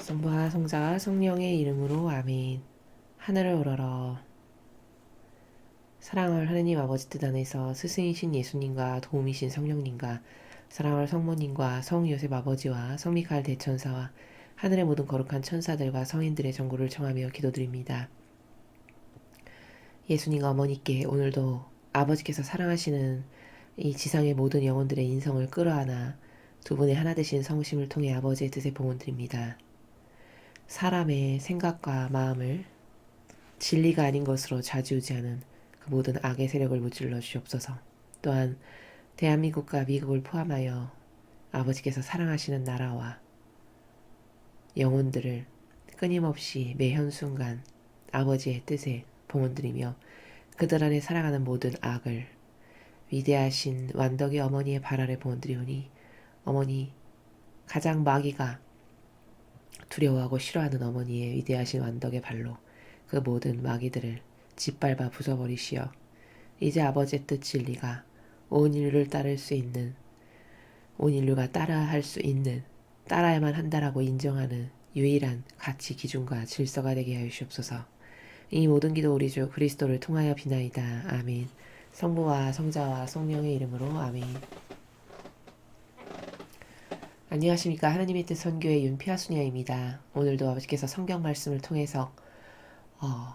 성부와 성자와 성령의 이름으로 아멘. 하늘을 우러러. 사랑할 하느님 아버지 뜻 안에서 스승이신 예수님과 도움이신 성령님과 사랑할 성모님과 성요셉 아버지와 성미카엘 대천사와 하늘의 모든 거룩한 천사들과 성인들의 전구를 청하며 기도드립니다. 예수님과 어머니께 오늘도 아버지께서 사랑하시는 이 지상의 모든 영혼들의 인성을 끌어안아 두 분의 하나 되신 성심을 통해 아버지의 뜻에 봉헌드립니다. 사람의 생각과 마음을 진리가 아닌 것으로 좌지우지하는 그 모든 악의 세력을 무찔러 주시옵소서. 또한 대한민국과 미국을 포함하여 아버지께서 사랑하시는 나라와 영혼들을 끊임없이 매 현순간 아버지의 뜻에 봉헌드리며 그들 안에 살아가는 모든 악을 위대하신 완덕의 어머니의 발 아래 봉헌드리오니 어머니 가장 마귀가 두려워하고 싫어하는 어머니의 위대하신 완덕의 발로 그 모든 마귀들을 짓밟아 부숴버리시어 이제 아버지의 뜻 진리가 온 인류를 따를 수 있는, 온 인류가 따라할 수 있는, 따라야만 한다라고 인정하는 유일한 가치 기준과 질서가 되게 하여 주옵소서. 이 모든 기도 우리 주 그리스도를 통하여 비나이다. 아멘. 성부와 성자와 성령의 이름으로 아멘. 안녕하십니까. 하나님의 뜻 선교의 윤피아수녀입니다. 오늘도 아버지께서 성경 말씀을 통해서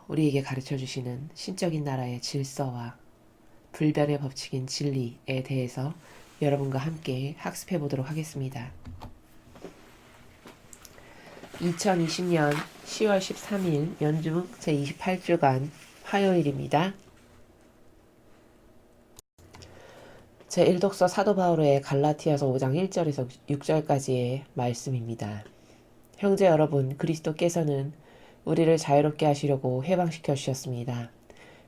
우리에게 가르쳐 주시는 신적인 나라의 질서와 불변의 법칙인 진리에 대해서 여러분과 함께 학습해 보도록 하겠습니다. 2020년 10월 13일 연중 제28주간 화요일입니다. 제1독서 사도 바울의 갈라티아서 5장 1절에서 6절까지의 말씀입니다. 형제 여러분, 그리스도께서는 우리를 자유롭게 하시려고 해방시켜 주셨습니다.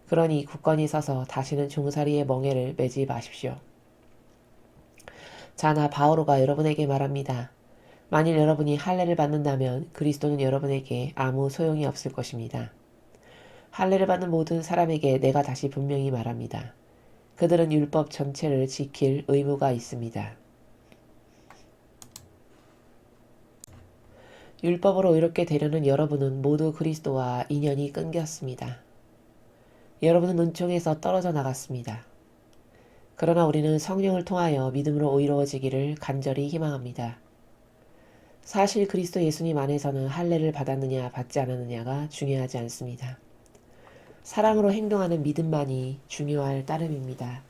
그러니 굳건히 서서 다시는 종살이의 멍에를 매지 마십시오. 자, 나 바오로가 여러분에게 말합니다. 만일 여러분이 할례를 받는다면 그리스도는 여러분에게 아무 소용이 없을 것입니다. 할례를 받는 모든 사람에게 내가 다시 분명히 말합니다. 그들은 율법 전체를 지킬 의무가 있습니다. 율법으로 의롭게 되려는 여러분은 모두 그리스도와 인연이 끊겼습니다. 여러분은 은총에서 떨어져 나갔습니다. 그러나 우리는 성령을 통하여 믿음으로 의로워지기를 간절히 희망합니다. 사실 그리스도 예수님 안에서는 할례를 받았느냐 받지 않았느냐가 중요하지 않습니다. 사랑으로 행동하는 믿음만이 중요할 따름입니다.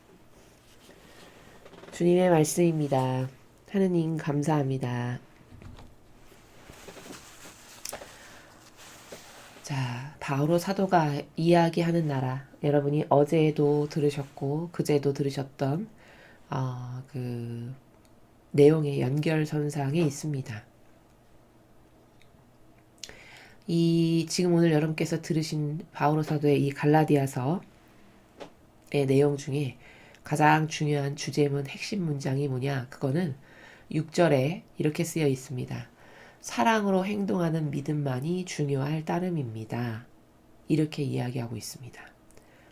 주님의 말씀입니다. 하느님 감사합니다. 자, 바오로 사도가 이야기하는 나라, 여러분이 어제도 들으셨고 그제도 들으셨던 그 내용의 연결선상에 있습니다. 지금 오늘 여러분께서 들으신 바오로 사도의 이 갈라디아서의 내용 중에 가장 중요한 주제문 핵심 문장이 뭐냐? 그거는 6절에 이렇게 쓰여 있습니다. 사랑으로 행동하는 믿음만이 중요할 따름입니다. 이렇게 이야기하고 있습니다.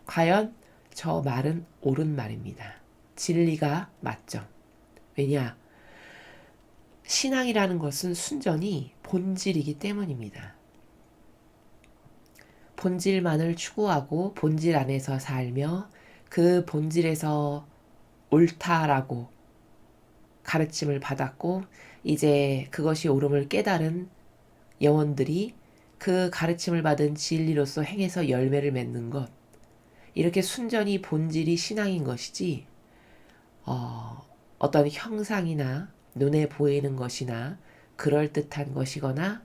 과연 저 말은 옳은 말입니다. 진리가 맞죠. 왜냐? 신앙이라는 것은 순전히 본질이기 때문입니다. 본질만을 추구하고 본질 안에서 살며 그 본질에서 옳다라고 가르침을 받았고 이제 그것이 옳음을 깨달은 영혼들이 그 가르침을 받은 진리로서 행해서 열매를 맺는 것, 이렇게 순전히 본질이 신앙인 것이지 어떤 형상이나 눈에 보이는 것이나 그럴듯한 것이거나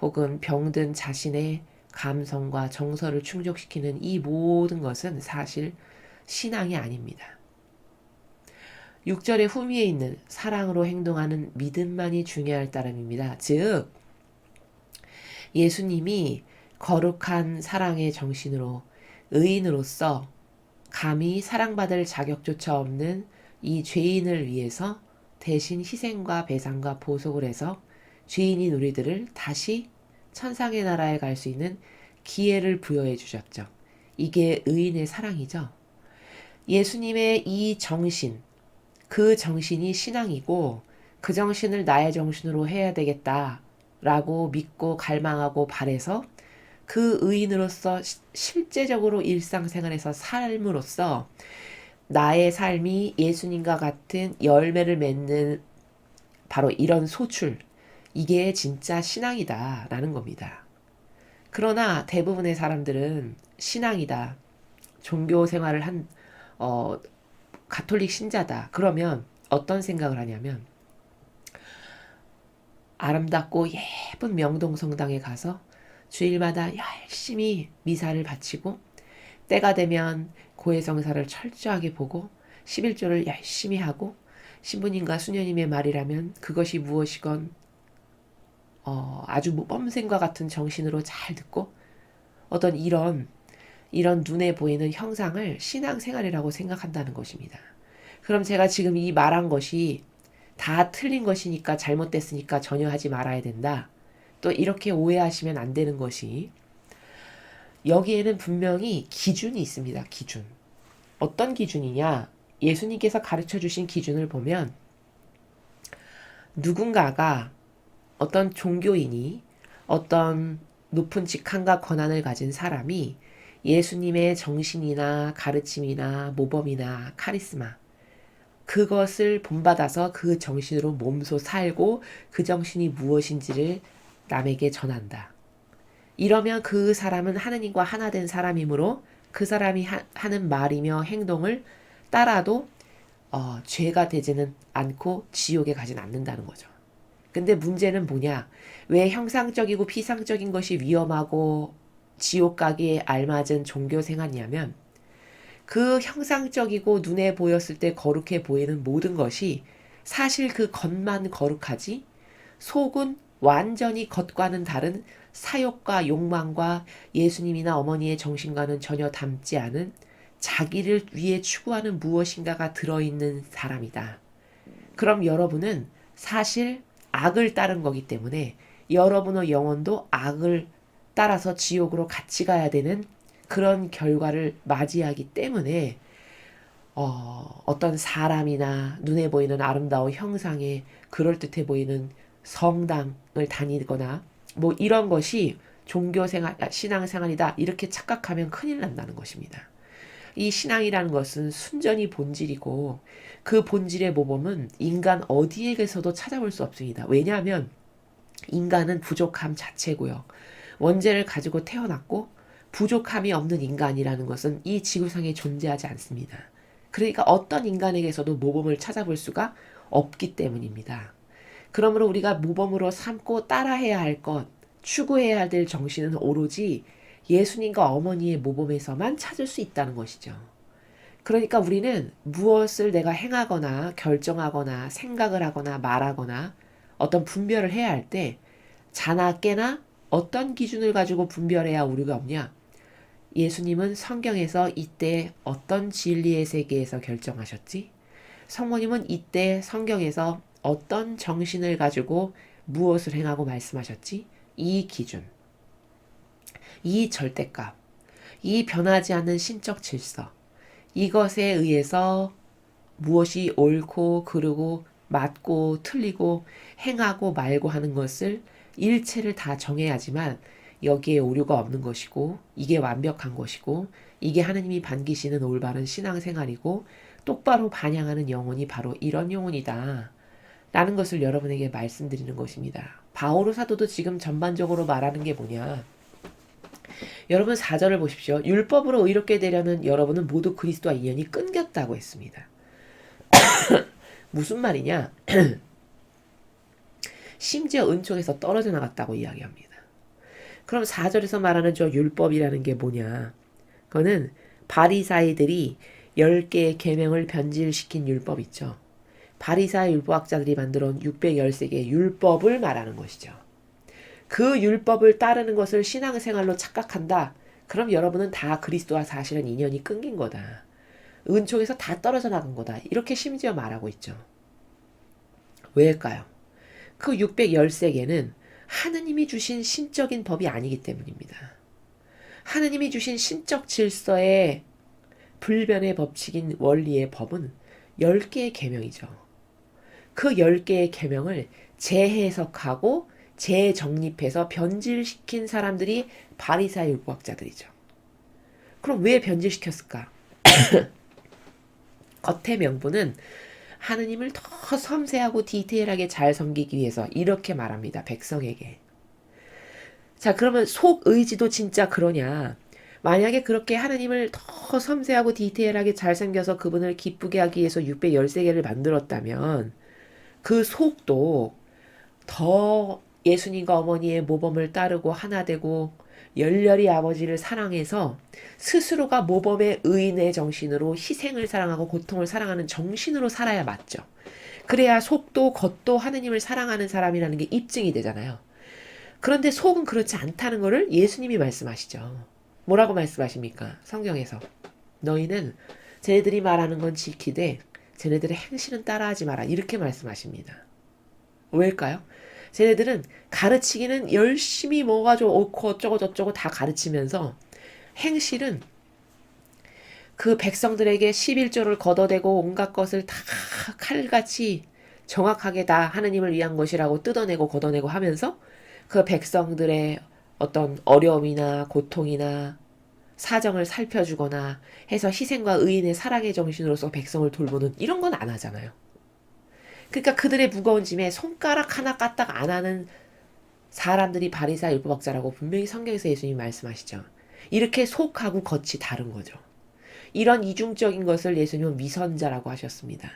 혹은 병든 자신의 감성과 정서를 충족시키는 이 모든 것은 사실 신앙이 아닙니다. 6절의 후미에 있는 사랑으로 행동하는 믿음만이 중요할 따름입니다. 즉 예수님이 거룩한 사랑의 정신으로 의인으로서 감히 사랑받을 자격조차 없는 이 죄인을 위해서 대신 희생과 배상과 보속을 해서 죄인인 우리들을 다시 천상의 나라에 갈 수 있는 기회를 부여해 주셨죠. 이게 의인의 사랑이죠. 예수님의 이 정신, 그 정신이 신앙이고 그 정신을 나의 정신으로 해야 되겠다 라고 믿고 갈망하고 바래서 그 의인으로서 실제적으로 일상생활에서 삶으로써 나의 삶이 예수님과 같은 열매를 맺는 바로 이런 소출, 이게 진짜 신앙이다 라는 겁니다. 그러나 대부분의 사람들은 신앙이다, 종교 생활을 어, 가톨릭 신자다, 그러면 어떤 생각을 하냐면 아름답고 예쁜 명동성당에 가서 주일마다 열심히 미사를 바치고 때가 되면 고해성사를 철저하게 보고 11조를 열심히 하고 신부님과 수녀님의 말이라면 그것이 무엇이건 아주 뻔생과 같은 정신으로 잘 듣고 어떤 이런 눈에 보이는 형상을 신앙생활이라고 생각한다는 것입니다. 그럼 제가 지금 이 말한 것이 다 틀린 것이니까 잘못됐으니까 전혀 하지 말아야 된다. 또 이렇게 오해하시면 안 되는 것이 여기에는 분명히 기준이 있습니다. 기준. 어떤 기준이냐? 예수님께서 가르쳐 주신 기준을 보면 누군가가 어떤 종교인이 어떤 높은 직함과 권한을 가진 사람이 예수님의 정신이나 가르침이나 모범이나 카리스마 그것을 본받아서 그 정신으로 몸소 살고 그 정신이 무엇인지를 남에게 전한다. 이러면 그 사람은 하느님과 하나 된 사람이므로 그 사람이 하는 말이며 행동을 따라도 죄가 되지는 않고 지옥에 가진 않는다는 거죠. 근데 문제는 뭐냐? 왜 형상적이고 피상적인 것이 위험하고 지옥 가기에 알맞은 종교 생활이냐면 그 형상적이고 눈에 보였을 때 거룩해 보이는 모든 것이 사실 그 겉만 거룩하지 속은 완전히 겉과는 다른 사욕과 욕망과 예수님이나 어머니의 정신과는 전혀 닮지 않은 자기를 위해 추구하는 무엇인가가 들어있는 사람이다. 그럼 여러분은 사실 악을 따른 거기 때문에 여러분의 영혼도 악을 따라서 지옥으로 같이 가야 되는 그런 결과를 맞이하기 때문에 어떤 사람이나 눈에 보이는 아름다운 형상에 그럴듯해 보이는 성당을 다니거나 뭐 이런 것이 종교생활, 신앙생활이다 이렇게 착각하면 큰일 난다는 것입니다. 이 신앙이라는 것은 순전히 본질이고 그 본질의 모범은 인간 어디에게서도 찾아볼 수 없습니다. 왜냐하면 인간은 부족함 자체고요. 원죄를 가지고 태어났고 부족함이 없는 인간이라는 것은 이 지구상에 존재하지 않습니다. 그러니까 어떤 인간에게서도 모범을 찾아볼 수가 없기 때문입니다. 그러므로 우리가 모범으로 삼고 따라해야 할 것, 추구해야 될 정신은 오로지 예수님과 어머니의 모범에서만 찾을 수 있다는 것이죠. 그러니까 우리는 무엇을 내가 행하거나 결정하거나 생각을 하거나 말하거나 어떤 분별을 해야 할 때 자나 깨나 어떤 기준을 가지고 분별해야 우리가 없냐? 예수님은 성경에서 이때 어떤 진리의 세계에서 결정하셨지? 성모님은 이때 성경에서 어떤 정신을 가지고 무엇을 행하고 말씀하셨지? 이 기준, 이 절대값, 이 변하지 않는 신적 질서, 이것에 의해서 무엇이 옳고 그르고 맞고 틀리고 행하고 말고 하는 것을 일체를 다 정해야지만 여기에 오류가 없는 것이고 이게 완벽한 것이고 이게 하느님이 반기시는 올바른 신앙생활이고 똑바로 반영하는 영혼이 바로 이런 영혼이다 라는 것을 여러분에게 말씀드리는 것입니다. 바오로 사도도 지금 전반적으로 말하는 게 뭐냐? 여러분 4절을 보십시오. 율법으로 의롭게 되려는 여러분은 모두 그리스도와 인연이 끊겼다고 했습니다. 무슨 말이냐? 심지어 은총에서 떨어져 나갔다고 이야기합니다. 그럼 4절에서 말하는 저 율법이라는 게 뭐냐? 그거는 바리사이들이 10개의 계명을 변질시킨 율법 있죠. 바리사 율법학자들이 만들어 온 613개의 율법을 말하는 것이죠. 그 율법을 따르는 것을 신앙생활로 착각한다. 그럼 여러분은 다 그리스도와 사실은 인연이 끊긴 거다. 은총에서 다 떨어져 나간 거다. 이렇게 심지어 말하고 있죠. 왜일까요? 그 613개는 하느님이 주신 신적인 법이 아니기 때문입니다. 하느님이 주신 신적 질서의 불변의 법칙인 원리의 법은 10개의 계명이죠. 그 10개의 계명을 재해석하고 재정립해서 변질시킨 사람들이 바리새인 율법학자들이죠. 그럼 왜 변질시켰을까? 겉의 명분은 하느님을 더 섬세하고 디테일하게 잘 섬기기 위해서 이렇게 말합니다. 백성에게. 자, 그러면 속 의지도 진짜 그러냐? 만약에 그렇게 하느님을 더 섬세하고 디테일하게 잘 섬겨서 그분을 기쁘게 하기 위해서 613개를 만들었다면 그 속도 더 예수님과 어머니의 모범을 따르고 하나 되고 열렬히 아버지를 사랑해서 스스로가 모범의 의인의 정신으로 희생을 사랑하고 고통을 사랑하는 정신으로 살아야 맞죠. 그래야 속도 겉도 하느님을 사랑하는 사람이라는 게 입증이 되잖아요. 그런데 속은 그렇지 않다는 것을 예수님이 말씀하시죠. 뭐라고 말씀하십니까? 성경에서. 너희는 쟤네들이 말하는 건 지키되 쟤네들의 행실은 따라하지 마라. 이렇게 말씀하십니다. 왜일까요? 쟤네들은 가르치기는 열심히 뭐가 옳고 어쩌고 저쩌고 다 가르치면서 행실은 그 백성들에게 11조를 걷어대고 온갖 것을 다 칼같이 정확하게 다 하느님을 위한 것이라고 뜯어내고 걷어내고 하면서 그 백성들의 어떤 어려움이나 고통이나 사정을 살펴주거나 해서 희생과 의인의 사랑의 정신으로서 백성을 돌보는 이런 건 안 하잖아요. 그러니까 그들의 무거운 짐에 손가락 하나 까딱 안 하는 사람들이 바리새인 율법학자라고 분명히 성경에서 예수님이 말씀하시죠. 이렇게 속하고 겉이 다른 거죠. 이런 이중적인 것을 예수님은 위선자라고 하셨습니다.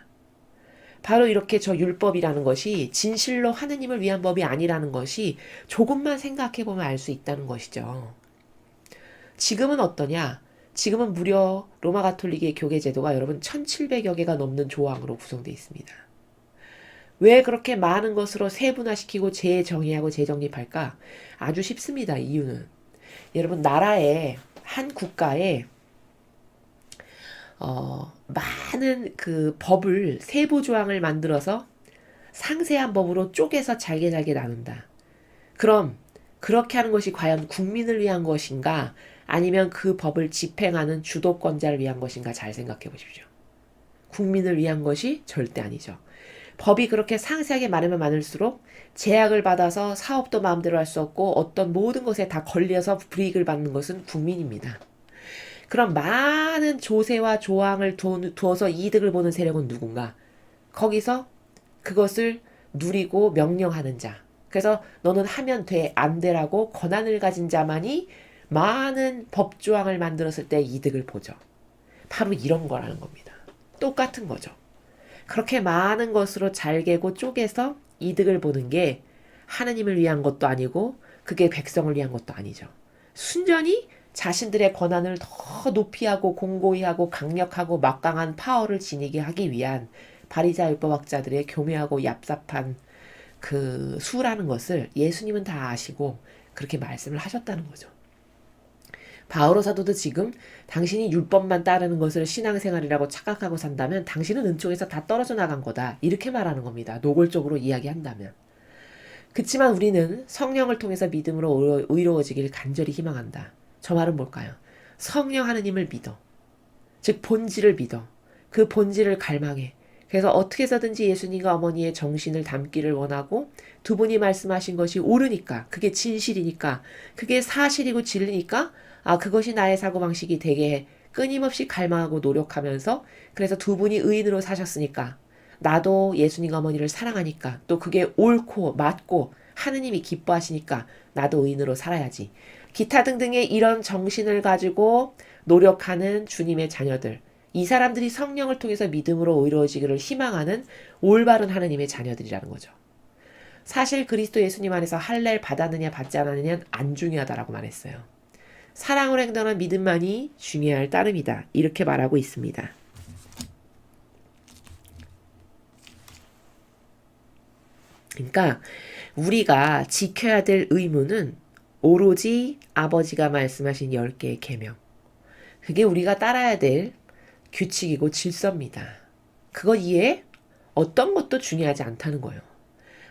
바로 이렇게 저 율법이라는 것이 진실로 하느님을 위한 법이 아니라는 것이 조금만 생각해보면 알 수 있다는 것이죠. 지금은 어떠냐? 지금은 무려 로마 가톨릭의 교계 제도가 여러분 1700여 개가 넘는 조항으로 구성되어 있습니다. 왜 그렇게 많은 것으로 세분화시키고 재정의하고 재정립할까? 아주 쉽습니다. 이유는. 여러분 나라에 한 국가에 많은 그 법을 세부 조항을 만들어서 상세한 법으로 쪼개서 잘게 나눈다. 그럼 그렇게 하는 것이 과연 국민을 위한 것인가? 아니면 그 법을 집행하는 주도권자를 위한 것인가? 잘 생각해 보십시오. 국민을 위한 것이 절대 아니죠. 법이 그렇게 상세하게 많으면 많을수록 제약을 받아서 사업도 마음대로 할 수 없고 어떤 모든 것에 다 걸려서 불이익을 받는 것은 국민입니다. 그럼 많은 조세와 조항을 두어서 이득을 보는 세력은 누군가? 거기서 그것을 누리고 명령하는 자. 그래서 너는 하면 돼, 안 돼라고 권한을 가진 자만이 많은 법조항을 만들었을 때 이득을 보죠. 바로 이런 거라는 겁니다. 똑같은 거죠. 그렇게 많은 것으로 잘게고 쪼개서 이득을 보는 게 하느님을 위한 것도 아니고 그게 백성을 위한 것도 아니죠. 순전히 자신들의 권한을 더 높이 하고 공고히 하고 강력하고 막강한 파워를 지니게 하기 위한 바리새인 율법학자들의 교묘하고 얍삽한 그 수라는 것을 예수님은 다 아시고 그렇게 말씀을 하셨다는 거죠. 바오로 사도도 지금 당신이 율법만 따르는 것을 신앙생활이라고 착각하고 산다면 당신은 은총에서 다 떨어져 나간 거다. 이렇게 말하는 겁니다. 노골적으로 이야기한다면. 그치만 우리는 성령을 통해서 믿음으로 의로워지길 간절히 희망한다. 저 말은 뭘까요? 성령 하느님을 믿어. 즉 본질을 믿어. 그 본질을 갈망해. 그래서 어떻게 해서든지 예수님과 어머니의 정신을 담기를 원하고 두 분이 말씀하신 것이 옳으니까 그게 진실이니까 그게 사실이고 진리니까 그것이 나의 사고방식이 되게 끊임없이 갈망하고 노력하면서 그래서 두 분이 의인으로 사셨으니까 나도 예수님과 어머니를 사랑하니까 또 그게 옳고 맞고 하느님이 기뻐하시니까 나도 의인으로 살아야지. 기타 등등의 이런 정신을 가지고 노력하는 주님의 자녀들. 이 사람들이 성령을 통해서 믿음으로 의로워지기를 희망하는 올바른 하느님의 자녀들이라는 거죠. 사실 그리스도 예수님 안에서 할례를 받았느냐 받지 않았느냐는 안 중요하다라고 말했어요. 사랑으로 행동하는 믿음만이 중요할 따름이다. 이렇게 말하고 있습니다. 그러니까 우리가 지켜야 될 의무는 오로지 아버지가 말씀하신 10개의 계명. 그게 우리가 따라야 될 규칙이고 질서입니다. 그거 이외에 어떤 것도 중요하지 않다는 거예요.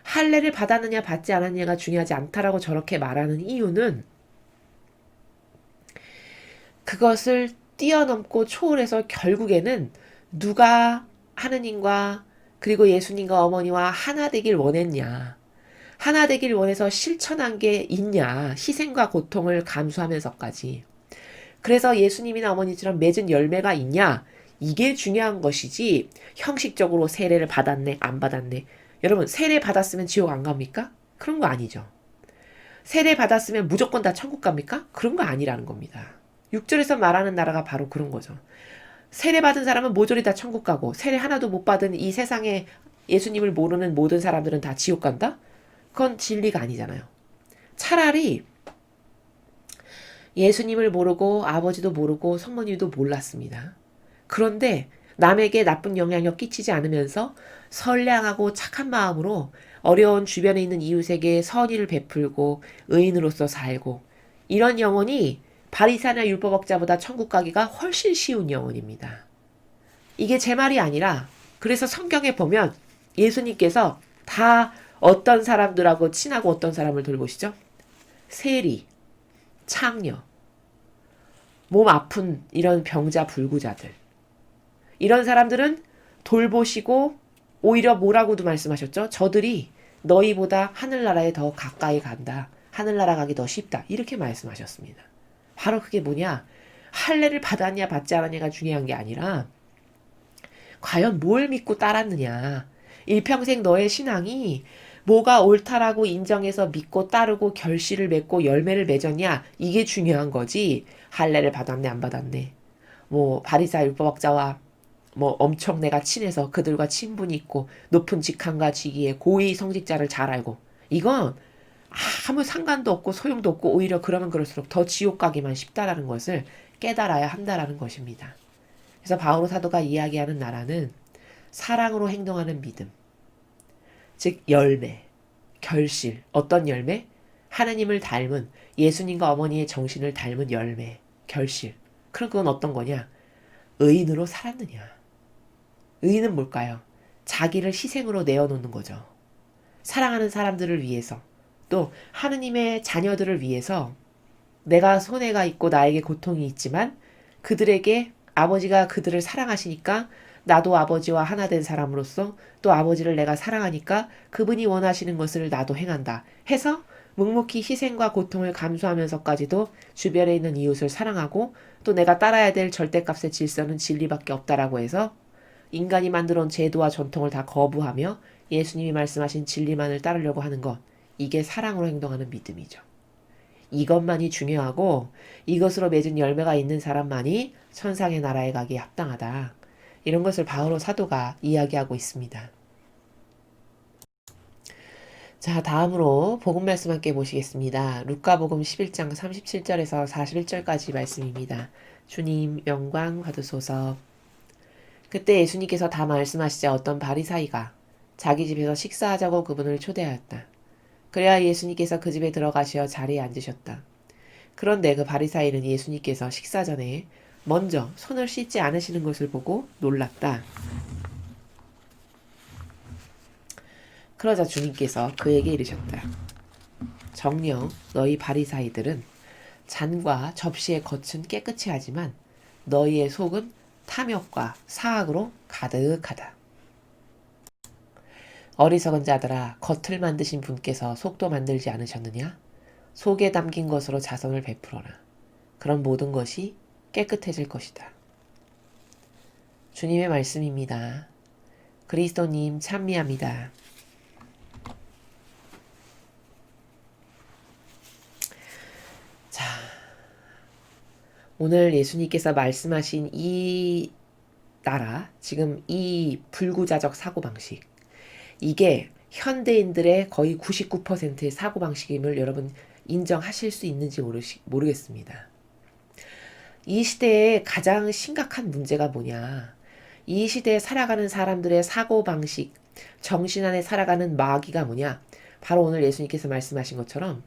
할례를 받았느냐 받지 않았느냐가 중요하지 않다라고 저렇게 말하는 이유는 그것을 뛰어넘고 초월해서 결국에는 누가 하느님과 그리고 예수님과 어머니와 하나 되길 원했냐. 하나 되길 원해서 실천한 게 있냐? 희생과 고통을 감수하면서까지. 그래서 예수님이나 어머니처럼 맺은 열매가 있냐? 이게 중요한 것이지 형식적으로 세례를 받았네 안 받았네. 여러분 세례 받았으면 지옥 안 갑니까? 그런 거 아니죠. 세례 받았으면 무조건 다 천국 갑니까? 그런 거 아니라는 겁니다. 6절에서 말하는 나라가 바로 그런 거죠. 세례 받은 사람은 모조리 다 천국 가고 세례 하나도 못 받은 이 세상에 예수님을 모르는 모든 사람들은 다 지옥 간다? 그건 진리가 아니잖아요. 차라리 예수님을 모르고 아버지도 모르고 성모님도 몰랐습니다. 그런데 남에게 나쁜 영향력 끼치지 않으면서 선량하고 착한 마음으로 어려운 주변에 있는 이웃에게 선의를 베풀고 의인으로서 살고 이런 영혼이 바리새나 율법학자보다 천국 가기가 훨씬 쉬운 영혼입니다. 이게 제 말이 아니라 그래서 성경에 보면 예수님께서 다 어떤 사람들하고 친하고 어떤 사람을 돌보시죠? 세리, 창녀, 몸 아픈 이런 병자 불구자들. 이런 사람들은 돌보시고 오히려 뭐라고도 말씀하셨죠? 저들이 너희보다 하늘나라에 더 가까이 간다. 하늘나라 가기 더 쉽다. 이렇게 말씀하셨습니다. 바로 그게 뭐냐? 할례를 받았냐 받지 않았냐가 중요한 게 아니라 과연 뭘 믿고 따랐느냐. 일평생 너의 신앙이 뭐가 옳다라고 인정해서 믿고 따르고 결실을 맺고 열매를 맺었냐. 이게 중요한 거지. 할례를 받았네 안 받았네. 뭐 바리새인 율법학자와 뭐 엄청 내가 친해서 그들과 친분이 있고 높은 직함과 직위에 고위 성직자를 잘 알고 이건 아무 상관도 없고 소용도 없고 오히려 그러면 그럴수록 더 지옥 가기만 쉽다라는 것을 깨달아야 한다라는 것입니다. 그래서 바오로 사도가 이야기하는 나라는 사랑으로 행동하는 믿음, 즉 열매, 결실, 어떤 열매? 하나님을 닮은 예수님과 어머니의 정신을 닮은 열매, 결실. 그럼 그건 어떤 거냐? 의인으로 살았느냐? 의인은 뭘까요? 자기를 희생으로 내어놓는 거죠. 사랑하는 사람들을 위해서 또 하느님의 자녀들을 위해서 내가 손해가 있고 나에게 고통이 있지만 그들에게 아버지가 그들을 사랑하시니까 나도 아버지와 하나 된 사람으로서 또 아버지를 내가 사랑하니까 그분이 원하시는 것을 나도 행한다 해서 묵묵히 희생과 고통을 감수하면서까지도 주변에 있는 이웃을 사랑하고 또 내가 따라야 될 절대값의 질서는 진리밖에 없다라고 해서 인간이 만들어 온 제도와 전통을 다 거부하며 예수님이 말씀하신 진리만을 따르려고 하는 것. 이게 사랑으로 행동하는 믿음이죠. 이것만이 중요하고 이것으로 맺은 열매가 있는 사람만이 천상의 나라에 가기에 합당하다. 이런 것을 바오로 사도가 이야기하고 있습니다. 자, 다음으로 복음 말씀 함께 보시겠습니다. 루카복음 11장 37절에서 41절까지 말씀입니다. 주님 영광 받으소서. 그때 예수님께서 다 말씀하시자 어떤 바리사이가 자기 집에서 식사하자고 그분을 초대하였다. 그래야 예수님께서 그 집에 들어가시어 자리에 앉으셨다. 그런데 그 바리사이는 예수님께서 식사 전에 먼저 손을 씻지 않으시는 것을 보고 놀랐다. 그러자 주님께서 그에게 이르셨다. 정녕 너희 바리사이들은 잔과 접시의 겉은 깨끗이 하지만 너희의 속은 탐욕과 사악으로 가득하다. 어리석은 자들아, 겉을 만드신 분께서 속도 만들지 않으셨느냐? 속에 담긴 것으로 자선을 베풀어라. 그럼 모든 것이 깨끗해질 것이다. 주님의 말씀입니다. 그리스도님 찬미합니다. 자, 오늘 예수님께서 말씀하신 이 나라, 지금 이 불구자적 사고방식, 이게 현대인들의 거의 99%의 사고방식임을 여러분 인정하실 수 있는지 모르겠습니다. 이 시대의 가장 심각한 문제가 뭐냐? 이 시대에 살아가는 사람들의 사고방식, 정신 안에 살아가는 마귀가 뭐냐? 바로 오늘 예수님께서 말씀하신 것처럼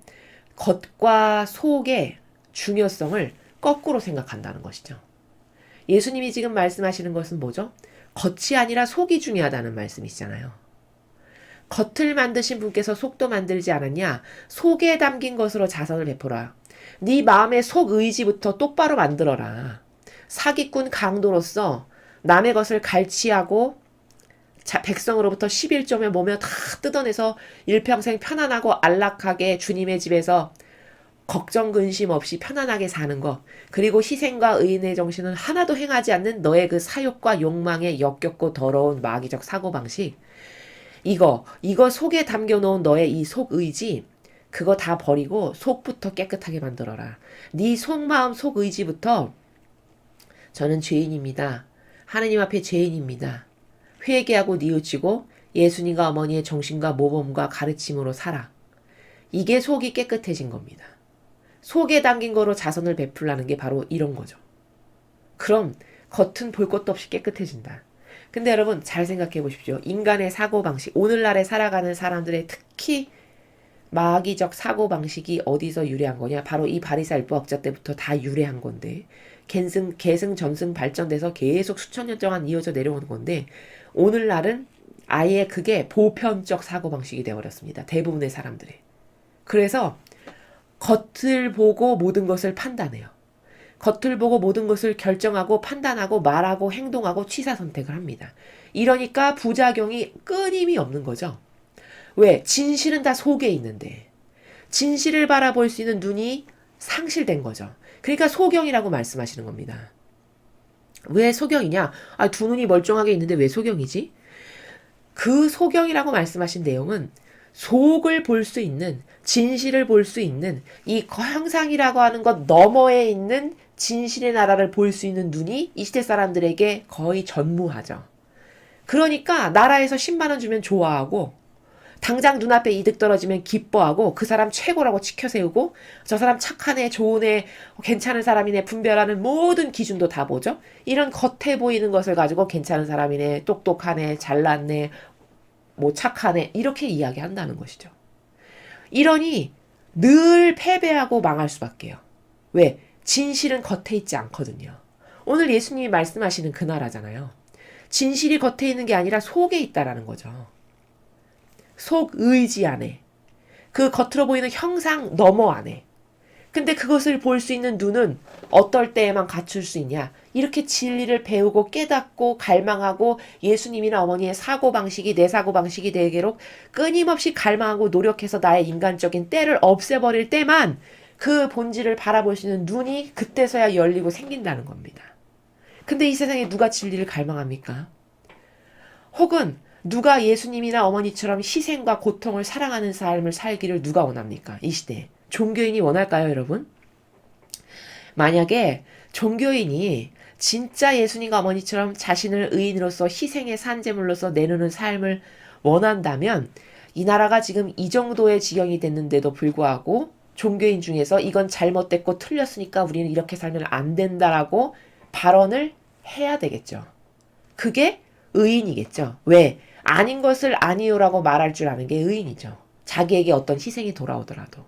겉과 속의 중요성을 거꾸로 생각한다는 것이죠. 예수님이 지금 말씀하시는 것은 뭐죠? 겉이 아니라 속이 중요하다는 말씀이시잖아요. 겉을 만드신 분께서 속도 만들지 않았냐? 속에 담긴 것으로 자선을 베풀어라. 네 마음의 속 의지부터 똑바로 만들어라. 사기꾼 강도로서 남의 것을 갈취하고 백성으로부터 11조며 뭐며 다 뜯어내서 일평생 편안하고 안락하게 주님의 집에서 걱정 근심 없이 편안하게 사는 것, 그리고 희생과 의인의 정신은 하나도 행하지 않는 너의 그 사욕과 욕망에 역겹고 더러운 마귀적 사고방식, 이거 속에 담겨놓은 너의 이 속의지, 그거 다 버리고 속부터 깨끗하게 만들어라. 네 속마음 속의지부터 저는 죄인입니다. 하느님 앞에 죄인입니다. 회개하고 뉘우치고 예수님과 어머니의 정신과 모범과 가르침으로 살아. 이게 속이 깨끗해진 겁니다. 속에 담긴 거로 자선을 베풀라는 게 바로 이런 거죠. 그럼 겉은 볼 것도 없이 깨끗해진다. 근데 여러분 잘 생각해 보십시오. 인간의 사고방식, 오늘날에 살아가는 사람들의 특히 마귀적 사고방식이 어디서 유래한 거냐? 바로 이 바리사 율법학자 때부터 다 유래한 건데, 계승 전승 발전돼서 계속 수천 년 동안 이어져 내려오는 건데, 오늘날은 아예 그게 보편적 사고방식이 되어버렸습니다. 대부분의 사람들의. 그래서 겉을 보고 모든 것을 판단해요. 겉을 보고 모든 것을 결정하고 판단하고 말하고 행동하고 취사 선택을 합니다. 이러니까 부작용이 끊임이 없는 거죠. 왜? 진실은 다 속에 있는데 진실을 바라볼 수 있는 눈이 상실된 거죠. 그러니까 소경이라고 말씀하시는 겁니다. 왜 소경이냐? 두 눈이 멀쩡하게 있는데 왜 소경이지? 그 소경이라고 말씀하신 내용은 속을 볼 수 있는, 진실을 볼 수 있는 이 형상이라고 하는 것 너머에 있는 진실의 나라를 볼 수 있는 눈이 이 시대 사람들에게 거의 전무하죠. 그러니까 나라에서 10만 원 주면 좋아하고 당장 눈앞에 이득 떨어지면 기뻐하고 그 사람 최고라고 치켜세우고 저 사람 착하네, 좋으네, 괜찮은 사람이네 분별하는 모든 기준도 다 보죠. 이런 겉에 보이는 것을 가지고 괜찮은 사람이네, 똑똑하네, 잘났네, 뭐 착하네 이렇게 이야기한다는 것이죠. 이러니 늘 패배하고 망할 수밖에요. 왜? 진실은 겉에 있지 않거든요. 오늘 예수님이 말씀하시는 그 나라잖아요. 진실이 겉에 있는 게 아니라 속에 있다라는 거죠. 속의지 안에. 그 겉으로 보이는 형상 너머 안에. 근데 그것을 볼 수 있는 눈은 어떨 때에만 갖출 수 있냐? 이렇게 진리를 배우고 깨닫고 갈망하고 예수님이나 어머니의 사고방식이 내 사고방식이 되도록 끊임없이 갈망하고 노력해서 나의 인간적인 때를 없애버릴 때만 그 본질을 바라볼 수 있는 눈이 그때서야 열리고 생긴다는 겁니다. 근데 이 세상에 누가 진리를 갈망합니까? 혹은 누가 예수님이나 어머니처럼 희생과 고통을 사랑하는 삶을 살기를 누가 원합니까? 이 시대에. 종교인이 원할까요, 여러분? 만약에 종교인이 진짜 예수님과 어머니처럼 자신을 의인으로서 희생의 산제물로서 내놓는 삶을 원한다면 이 나라가 지금 이 정도의 지경이 됐는데도 불구하고 종교인 중에서 이건 잘못됐고 틀렸으니까 우리는 이렇게 살면 안 된다라고 발언을 해야 되겠죠. 그게 의인이겠죠. 왜? 아닌 것을 아니요라고 말할 줄 아는 게 의인이죠. 자기에게 어떤 희생이 돌아오더라도.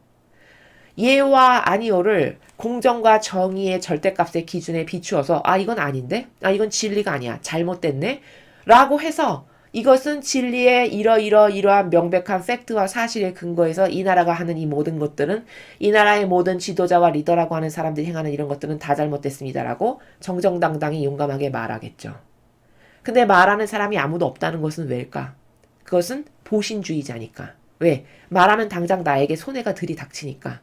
예와 아니요를 공정과 정의의 절대값의 기준에 비추어서 이건 아닌데? 이건 진리가 아니야. 잘못됐네? 라고 해서 이것은 진리의 이러한 명백한 팩트와 사실에 근거해서 이 나라가 하는 이 모든 것들은 이 나라의 모든 지도자와 리더라고 하는 사람들이 행하는 이런 것들은 다 잘못됐습니다라고 정정당당히 용감하게 말하겠죠. 근데 말하는 사람이 아무도 없다는 것은 왜일까? 그것은 보신주의자니까. 왜? 말하면 당장 나에게 손해가 들이닥치니까.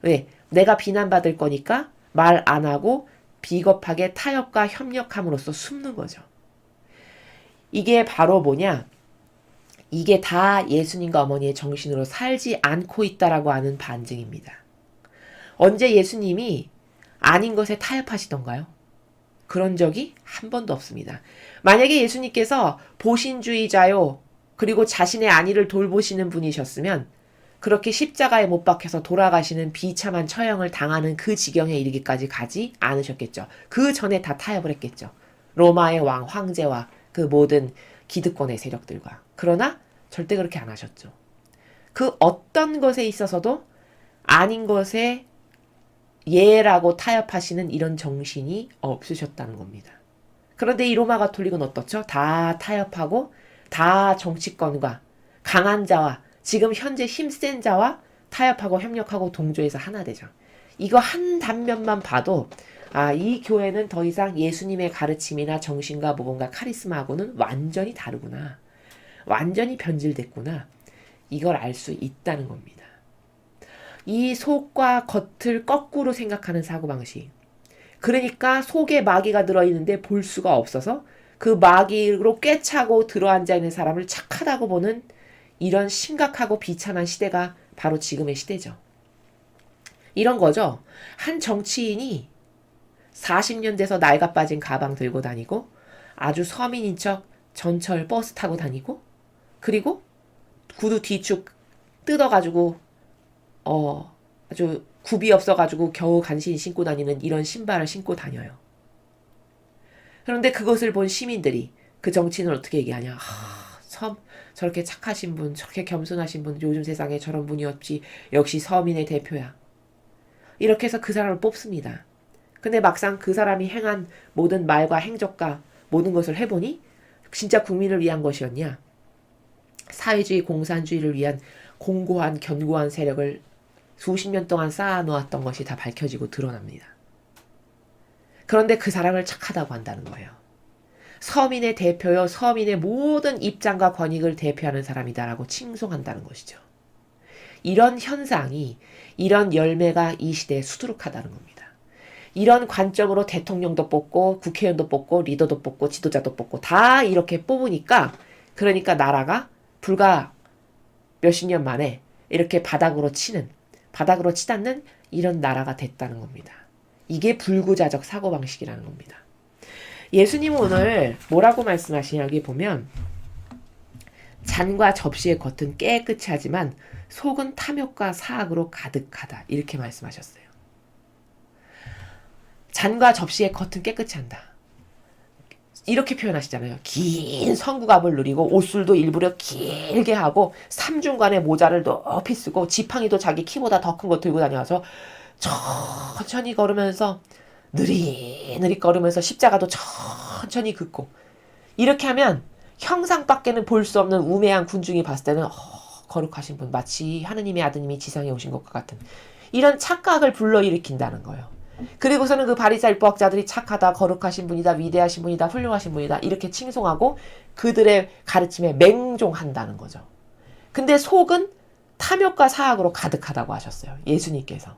왜? 내가 비난받을 거니까 말 안 하고 비겁하게 타협과 협력함으로써 숨는 거죠. 이게 바로 뭐냐? 이게 다 예수님과 어머니의 정신으로 살지 않고 있다라고 하는 반증입니다. 언제 예수님이 아닌 것에 타협하시던가요? 그런 적이 한 번도 없습니다. 만약에 예수님께서 보신주의자요, 그리고 자신의 안위를 돌보시는 분이셨으면 그렇게 십자가에 못 박혀서 돌아가시는 비참한 처형을 당하는 그 지경에 이르기까지 가지 않으셨겠죠. 그 전에 다 타협을 했겠죠. 로마의 왕, 황제와 그 모든 기득권의 세력들과. 그러나 절대 그렇게 안 하셨죠. 그 어떤 것에 있어서도 아닌 것에 예라고 타협하시는 이런 정신이 없으셨다는 겁니다. 그런데 이 로마 가톨릭은 어떻죠? 다 타협하고 다 정치권과 강한 자와 지금 현재 힘센 자와 타협하고 협력하고 동조해서 하나 되죠. 이거 한 단면만 봐도 이 교회는 더 이상 예수님의 가르침이나 정신과 모범과 카리스마하고는 완전히 다르구나. 완전히 변질됐구나. 이걸 알 수 있다는 겁니다. 이 속과 겉을 거꾸로 생각하는 사고방식. 그러니까 속에 마귀가 들어있는데 볼 수가 없어서 그 마귀로 꿰차고 들어앉아 있는 사람을 착하다고 보는 이런 심각하고 비참한 시대가 바로 지금의 시대죠. 이런 거죠. 한 정치인이 40년 돼서 낡아 빠진 가방 들고 다니고 아주 서민인 척 전철 버스 타고 다니고 그리고 구두 뒤축 뜯어가지고 아주 굽이 없어가지고 겨우 간신히 신고 다니는 이런 신발을 신고 다녀요. 그런데 그것을 본 시민들이 그 정치인을 어떻게 얘기하냐. 저렇게 착하신 분, 저렇게 겸손하신 분, 요즘 세상에 저런 분이 없지. 역시 서민의 대표야. 이렇게 해서 그 사람을 뽑습니다. 근데 막상 그 사람이 행한 모든 말과 행적과 모든 것을 해보니 진짜 국민을 위한 것이었냐. 사회주의 공산주의를 위한 공고한 견고한 세력을 수십 년 동안 쌓아놓았던 것이 다 밝혀지고 드러납니다. 그런데 그 사람을 착하다고 한다는 거예요. 서민의 대표요, 서민의 모든 입장과 권익을 대표하는 사람이다라고 칭송한다는 것이죠. 이런 현상이, 이런 열매가 이 시대에 수두룩하다는 겁니다. 이런 관점으로 대통령도 뽑고 국회의원도 뽑고 리더도 뽑고 지도자도 뽑고 다 이렇게 뽑으니까 그러니까 나라가 불과 몇십 년 만에 이렇게 바닥으로 치닫는 이런 나라가 됐다는 겁니다. 이게 불구자적 사고방식이라는 겁니다. 예수님은 오늘 뭐라고 말씀하시냐 여기 보면 잔과 접시의 겉은 깨끗이 하지만 속은 탐욕과 사악으로 가득하다 이렇게 말씀하셨어요. 잔과 접시의 겉은 깨끗이 한다. 이렇게 표현하시잖아요. 긴 성구갑을 누리고 옷술도 일부러 길게 하고 삼중간에 모자를 높이 쓰고 지팡이도 자기 키보다 더 큰 거 들고 다녀서 천천히 걸으면서 느릿느릿 걸으면서 십자가도 천천히 긋고 이렇게 하면 형상밖에는 볼 수 없는 우매한 군중이 봤을 때는 거룩하신 분 마치 하느님의 아드님이 지상에 오신 것과 같은 이런 착각을 불러일으킨다는 거예요. 그리고서는 그 바리새인 율법학자들이 착하다, 거룩하신 분이다, 위대하신 분이다, 훌륭하신 분이다 이렇게 칭송하고 그들의 가르침에 맹종한다는 거죠. 근데 속은 탐욕과 사악으로 가득하다고 하셨어요. 예수님께서.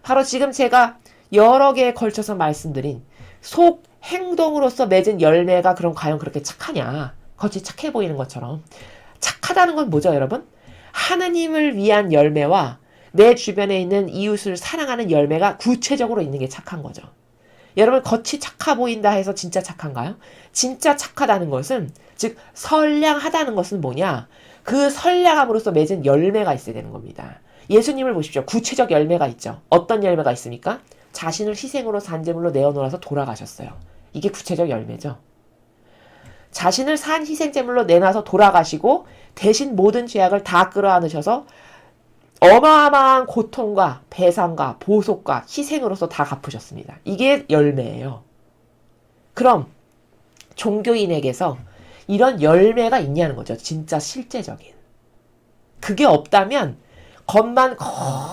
바로 지금 제가 여러 개에 걸쳐서 말씀드린 속 행동으로서 맺은 열매가 그럼 과연 그렇게 착하냐. 겉이 착해 보이는 것처럼. 착하다는 건 뭐죠, 여러분? 하느님을 위한 열매와 내 주변에 있는 이웃을 사랑하는 열매가 구체적으로 있는 게 착한 거죠. 여러분 겉이 착해 보인다 해서 진짜 착한가요? 진짜 착하다는 것은 즉 선량하다는 것은 뭐냐? 그 선량함으로써 맺은 열매가 있어야 되는 겁니다. 예수님을 보십시오. 구체적 열매가 있죠. 어떤 열매가 있습니까? 자신을 희생으로 산제물로 내어놓아서 돌아가셨어요. 이게 구체적 열매죠. 자신을 산 희생제물로 내놔서 돌아가시고 대신 모든 죄악을 다 끌어안으셔서 어마어마한 고통과 배상과 보속과 희생으로서 다 갚으셨습니다. 이게 열매예요. 그럼 종교인에게서 이런 열매가 있냐는 거죠. 진짜 실제적인. 그게 없다면 겉만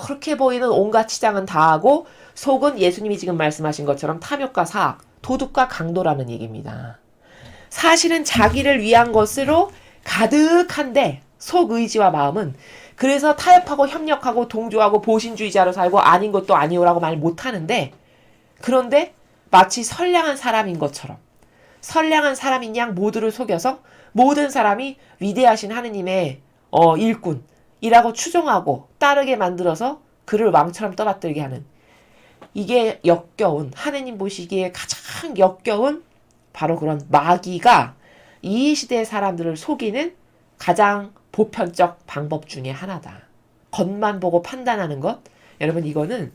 그렇게 보이는 온갖 치장은 다 하고 속은 예수님이 지금 말씀하신 것처럼 탐욕과 사악, 도둑과 강도라는 얘기입니다. 사실은 자기를 위한 것으로 가득한데 속 의지와 마음은 그래서 타협하고 협력하고 동조하고 보신주의자로 살고 아닌 것도 아니오라고 말 못하는데 그런데 마치 선량한 사람인 것처럼 선량한 사람인 양 모두를 속여서 모든 사람이 위대하신 하느님의 일꾼이라고 추종하고 따르게 만들어서 그를 왕처럼 떠받들게 하는 이게 역겨운 하느님 보시기에 가장 역겨운 바로 그런 마귀가 이 시대의 사람들을 속이는 가장 보편적 방법 중에 하나다. 겉만 보고 판단하는 것. 여러분 이거는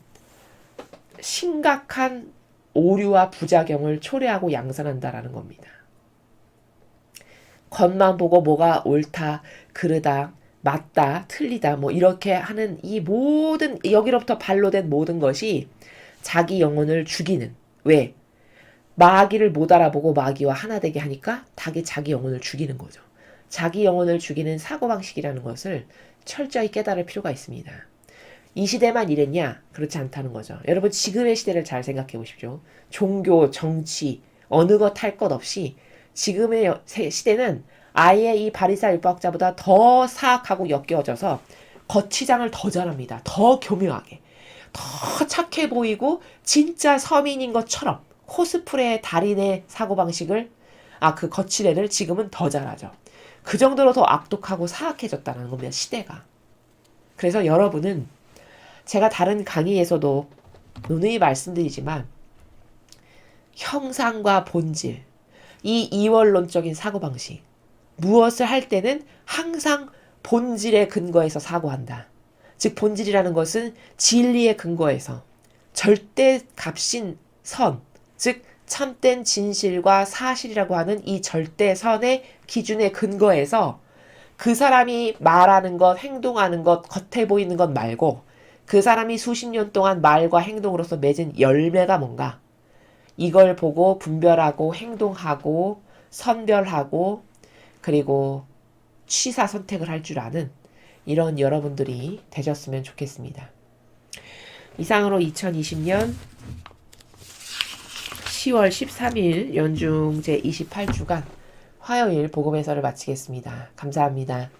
심각한 오류와 부작용을 초래하고 양산한다라는 겁니다. 겉만 보고 뭐가 옳다, 그르다, 맞다, 틀리다 뭐 이렇게 하는 이 모든 여기로부터 발로된 모든 것이 자기 영혼을 죽이는 왜? 마귀를 못 알아보고 마귀와 하나 되게 하니까 자기 영혼을 죽이는 거죠. 자기 영혼을 죽이는 사고방식이라는 것을 철저히 깨달을 필요가 있습니다. 이 시대만 이랬냐? 그렇지 않다는 거죠. 여러분 지금의 시대를 잘 생각해 보십시오. 종교, 정치, 어느 것 할 것 없이 지금의 시대는 아예 이 바리사 율법학자보다 더 사악하고 역겨워져서 거치장을 더 잘합니다. 더 교묘하게. 더 착해 보이고 진짜 서민인 것처럼 코스프레 달인의 사고방식을 그 거치대를 지금은 더 잘하죠. 그 정도로 더 악독하고 사악해졌다는 겁니다. 시대가. 그래서 여러분은 제가 다른 강의에서도 누누이 말씀드리지만 형상과 본질, 이 이원론적인 사고방식, 무엇을 할 때는 항상 본질에 근거해서 사고한다. 즉 본질이라는 것은 진리에 근거해서 절대 값인 선, 즉 참된 진실과 사실이라고 하는 이 절대선의 기준에 근거해서 그 사람이 말하는 것, 행동하는 것, 겉에 보이는 것 말고 그 사람이 수십 년 동안 말과 행동으로서 맺은 열매가 뭔가 이걸 보고 분별하고 행동하고 선별하고 그리고 취사 선택을 할 줄 아는 이런 여러분들이 되셨으면 좋겠습니다. 이상으로 2020년 10월 13일 연중 제28주간 화요일 복음 해설을 마치겠습니다. 감사합니다.